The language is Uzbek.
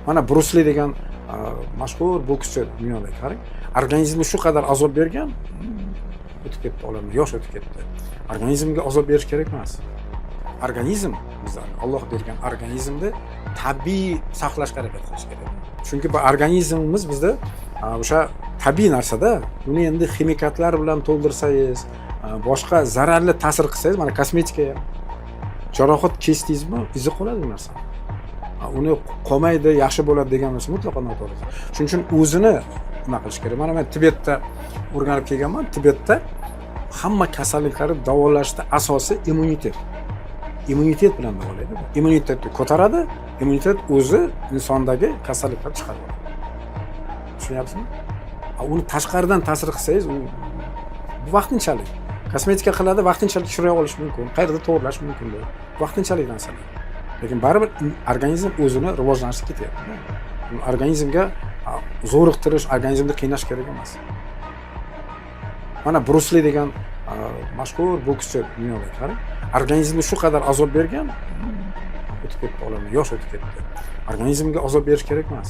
Mana Bruce Lee degan mashhur bokschi dunyoda qarang. Organizmga shu qadar azob bergan, o'tib ketdi olamdan, yosh o'tib ketdi. Organizmga azob berish kerak emas. Organizm bizlarga Alloh bergan organizmni tabiiy saqlashga harakat qilish kerak. Chunki bu organizmimiz bizda o'sha tabiiy narsada, uni endi ximikatlar bilan to'ldirsangiz, boshqa zararli ta'sir qilsangiz, mana kosmetika ham jarohat kesdingizmi, izi qoladi bu narsa. Uni qolmaydi, yaxshi bo'ladi degan narsa mutlaqo noto'g'ri. Shuning uchun o'zini nima qilish kerak? Mana men Tibetda o'rganib kelganman. Tibetda hamma kasalliklarni davolashda asosi immunitet. Immunitet bilan davolaydi. Immunitetni ko'taradi, immunitet o'zi insondagi kasalliklarni chiqaradi. Tushunyapsizmi? Uni tashqaridan ta'sir qilsangiz, u vaqtinchalik. Kosmetika qiladi, vaqtinchalik shiraya olish mumkin, qayerda to'g'rilash mumkin bu. Vaqtinchalik narsalar. Lekin baribir organizm o'zini rivojlanishga ketyapti. Organizmga zo'riqtirish, organizmni qiynash kerak emas. Mana Bruce Lee degan mashhur bokschi dunyoda qarang. Organizmga shu qadar azob bergan, o'tib ketdi olamdan, yosh o'tib ketdi. Organizmga azob berish kerak emas.